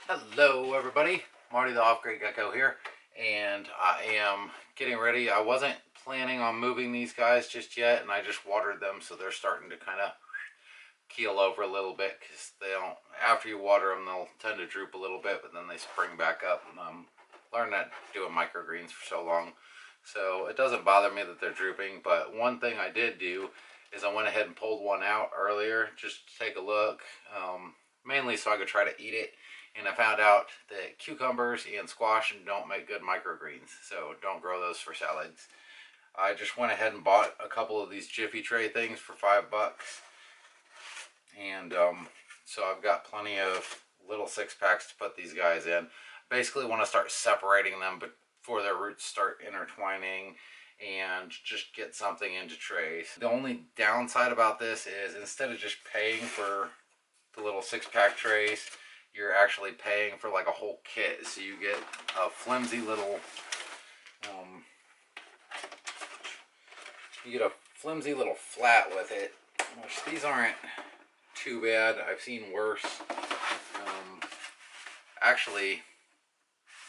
Hello everybody, Marty the Off-Grid Gecko here, and I am getting ready. I wasn't planning on moving these guys just yet, and I just watered them, so they're starting to kind of keel over a little bit, because they don't, after you water them, they'll tend to droop a little bit, but then they spring back up. And learned that doing microgreens for so long, so it doesn't bother me that they're drooping. But one thing I did do is I went ahead and pulled one out earlier just to take a look, mainly so I could try to eat it. And I found out that cucumbers and squash don't make good microgreens, so don't grow those for salads. I just went ahead and bought a couple of these Jiffy Tray things for $5, and so I've got plenty of little 6-packs to put these guys in. Basically want to start separating them before their roots start intertwining, and just get something into trays. The only downside about this is, instead of just paying for the little 6-pack trays, you're actually paying for like a whole kit. So you get a flimsy little flat with it, which these aren't too bad. I've seen worse. Actually,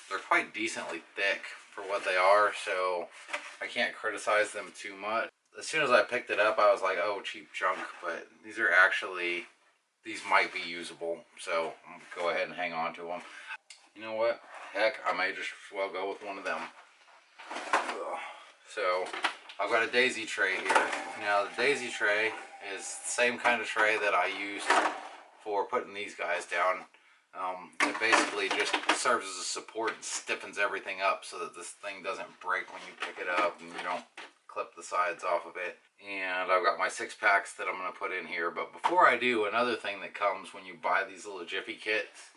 they're quite decently thick for what they are, so I can't criticize them too much. As soon as I picked it up, I was like, oh, cheap junk, but these are actually, these might be usable, so I'm gonna go ahead and hang on to them. You know what? Heck, I may just as well go with one of them. So I've got a daisy tray here. Now the daisy tray is the same kind of tray that I used for putting these guys down. It basically just serves as a support and stiffens everything up so that this thing doesn't break when you pick it up, and you don't clip the sides off of it. And I've got my 6-packs that I'm going to put in here. But before I do, another thing that comes when you buy these little Jiffy kits,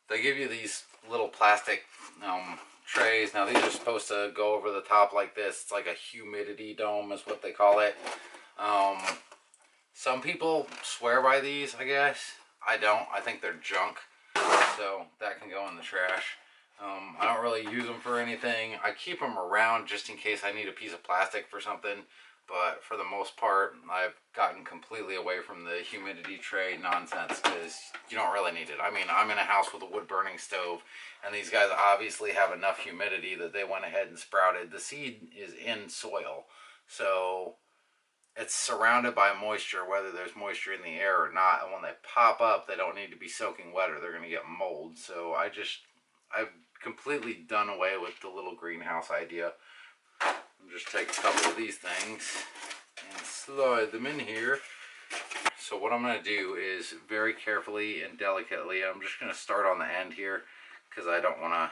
they give you these little plastic trays. Now these are supposed to go over the top like this. It's like a humidity dome is what they call it. Some people swear by these, I guess. I don't. I think they're junk, so that can go in the trash. I don't really use them for anything. I keep them around just in case I need a piece of plastic for something, but for the most part, I've gotten completely away from the humidity tray nonsense, because you don't really need it. I mean, I'm in a house with a wood-burning stove, and these guys obviously have enough humidity that they went ahead and sprouted. The seed is in soil, so it's surrounded by moisture, whether there's moisture in the air or not. And when they pop up, they don't need to be soaking wet or they're going to get mold. So I've completely done away with the little greenhouse idea. I'll just take a couple of these things and slide them in here. So what I'm going to do is, very carefully and delicately, I'm just going to start on the end here, because I don't want to,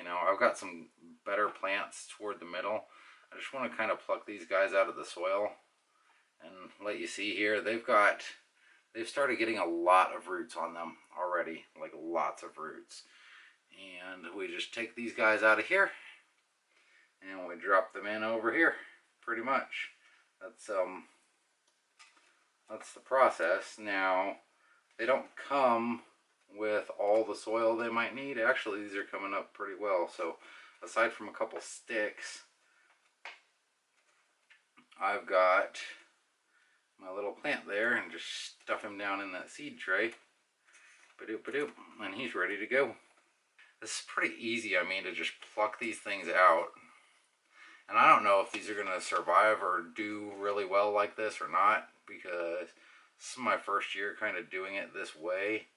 I've got some better plants toward the middle. I just want to kind of pluck these guys out of the soil and let you see here. They've started getting a lot of roots on them already, like lots of roots. And we just take these guys out of here and we drop them in over here, pretty much. That's the process. Now, they don't come with all the soil they might need. Actually, these are coming up pretty well. So aside from a couple sticks, I've got my little plant there, and just stuff him down in that seed tray. Ba-doop, ba-doop, and he's ready to go. This is pretty easy, I mean, to just pluck these things out. And I don't know if these are going to survive or do really well like this or not, because this is my first year kind of doing it this way.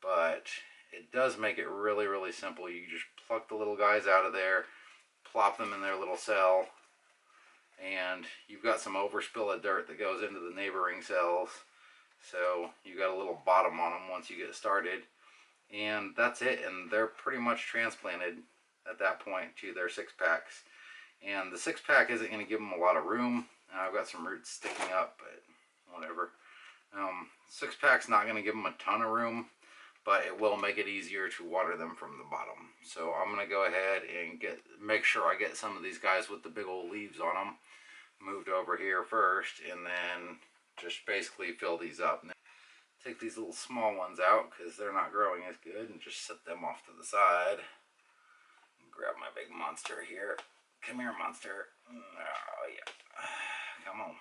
But it does make it really, really simple. You just pluck the little guys out of there, plop them in their little cell, and you've got some overspill of dirt that goes into the neighboring cells, so you got a little bottom on them once you get started, and that's it. And they're pretty much transplanted at that point to their 6-packs. And the 6-pack isn't going to give them a lot of room. I've got some roots sticking up, but whatever. 6-pack's not going to give them a ton of room, but it will make it easier to water them from the bottom. So I'm going to go ahead and make sure I get some of these guys with the big old leaves on them moved over here first, and then just basically fill these up. Now, take these little small ones out because they're not growing as good, and just set them off to the side. Grab my big monster here. Come here, monster. Oh, yeah. Come on.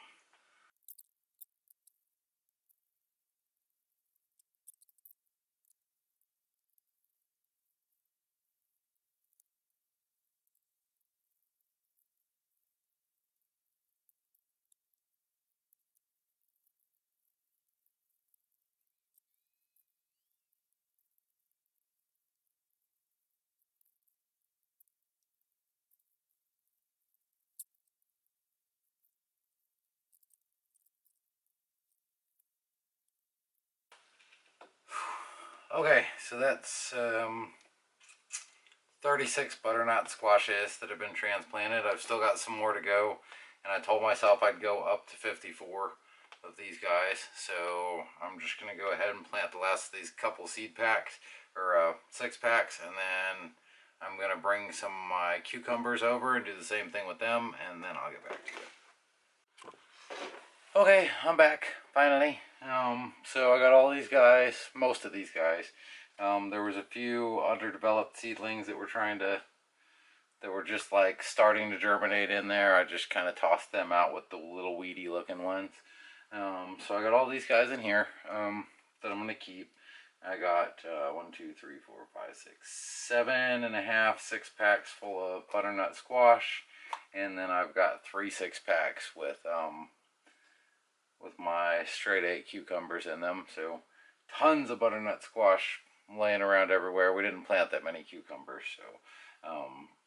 Okay, so that's 36 butternut squashes that have been transplanted. I've still got some more to go, and I told myself I'd go up to 54 of these guys. So I'm just going to go ahead and plant the last of these couple seed packs, or 6 packs, and then I'm going to bring some of my cucumbers over and do the same thing with them, and then I'll get back to you. Okay, I'm back, finally. So I got all these guys, most of these guys. There was a few underdeveloped seedlings that were just like starting to germinate in there. I just kind of tossed them out with the little weedy looking ones. So I got all these guys in here that I'm going to keep. I got 1, 2, 3, 4, 5, 6, 7 and a half 6-packs full of butternut squash, and then I've got 3 6-packs with my straight 8 cucumbers in them. So tons of butternut squash laying around everywhere. We didn't plant that many cucumbers, so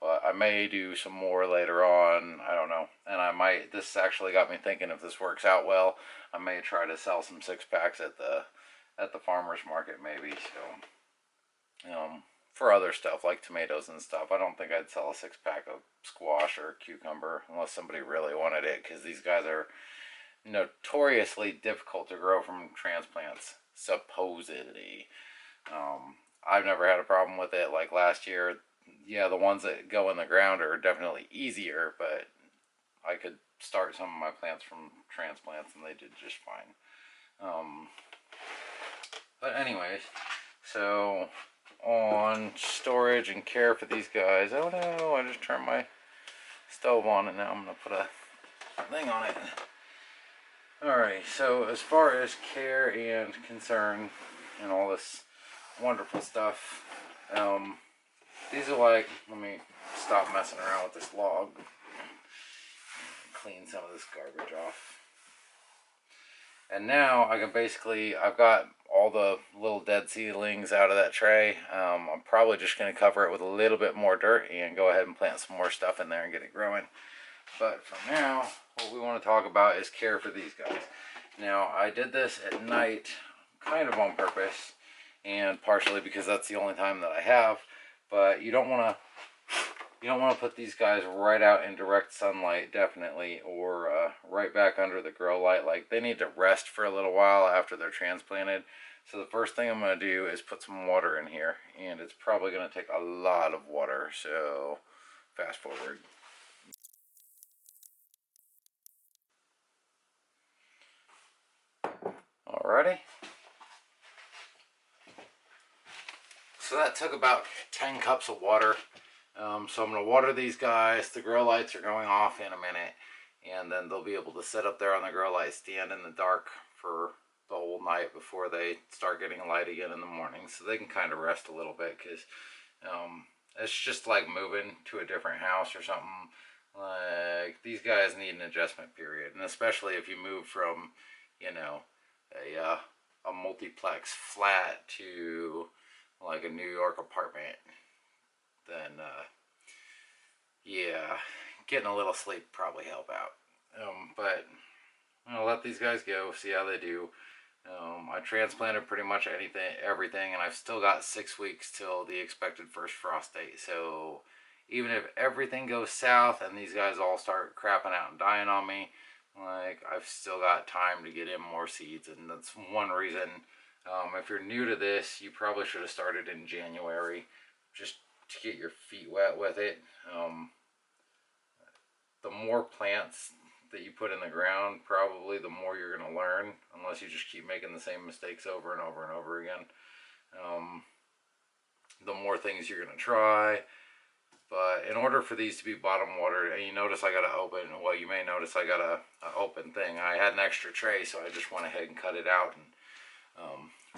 but I may do some more later on. I don't know. And I might, this actually got me thinking, if this works out well, I may try to sell some 6-packs at the farmer's market maybe. So for other stuff like tomatoes and stuff, I don't think I'd sell a 6-pack of squash or cucumber unless somebody really wanted it, because these guys are notoriously difficult to grow from transplants, supposedly. I've never had a problem with it. Like last year, yeah, the ones that go in the ground are definitely easier, but I could start some of my plants from transplants and they did just fine. But anyways, so on storage and care for these guys, oh no, I just turned my stove on and now I'm going to put a thing on it. Alright, so as far as care and concern and all this wonderful stuff, these are like, let me stop messing around with this log, clean some of this garbage off. And now I can basically, I've got all the little dead seedlings out of that tray. I'm probably just going to cover it with a little bit more dirt and go ahead and plant some more stuff in there and get it growing. But for now, what we want to talk about is care for these guys. Now, I did this at night kind of on purpose, and partially because that's the only time that I have. But you don't want to put these guys right out in direct sunlight, definitely, or right back under the grow light. Like, they need to rest for a little while after they're transplanted. So the first thing I'm going to do is put some water in here, and it's probably going to take a lot of water. So fast forward. Alrighty. So that took about 10 cups of water. So I'm going to water these guys. The grow lights are going off in a minute, and then they'll be able to sit up there on the grow light stand in the dark for the whole night before they start getting light again in the morning, so they can kind of rest a little bit, because it's just like moving to a different house or something. Like, these guys need an adjustment period, and especially if you move from, you know, a multiplex flat to like a New York apartment, then yeah, getting a little sleep probably help out. But I'll let these guys go, see how they do. I transplanted pretty much everything, and I've still got 6 weeks till the expected first frost date. So even if everything goes south and these guys all start crapping out and dying on me, like, I've still got time to get in more seeds. And that's one reason, if you're new to this, you probably should have started in January, just to get your feet wet with it. The more plants that you put in the ground, probably the more you're going to learn, unless you just keep making the same mistakes over and over and over again. The more things you're going to try. But in order for these to be bottom watered, and you notice I got to open, well, you may notice I got a open thing. I had an extra tray, so I just went ahead and cut it out and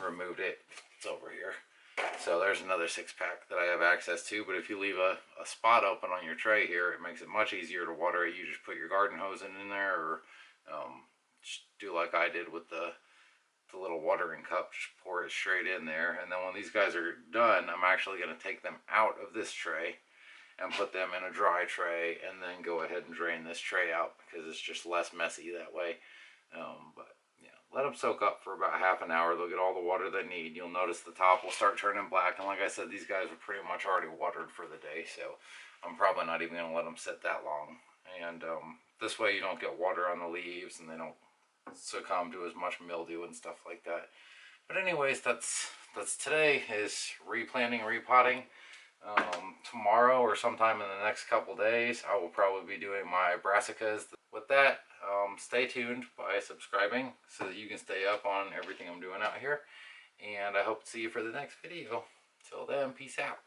removed it. It's over here. So there's another 6-pack that I have access to. But if you leave a spot open on your tray here, it makes it much easier to water it. You just put your garden hose in there, or just do like I did with the little watering cup. Just pour it straight in there. And then when these guys are done, I'm actually going to take them out of this tray and put them in a dry tray, and then go ahead and drain this tray out, because it's just less messy that way. But yeah, let them soak up for about half an hour. They'll get all the water they need. You'll notice the top will start turning black. And like I said, these guys are pretty much already watered for the day. So I'm probably not even going to let them sit that long. And this way you don't get water on the leaves and they don't succumb to as much mildew and stuff like that. But anyways, that's today is replanting, repotting. Tomorrow or sometime in the next couple days, I will probably be doing my brassicas. With that, stay tuned by subscribing so that you can stay up on everything I'm doing out here. And I hope to see you for the next video. Till then, peace out.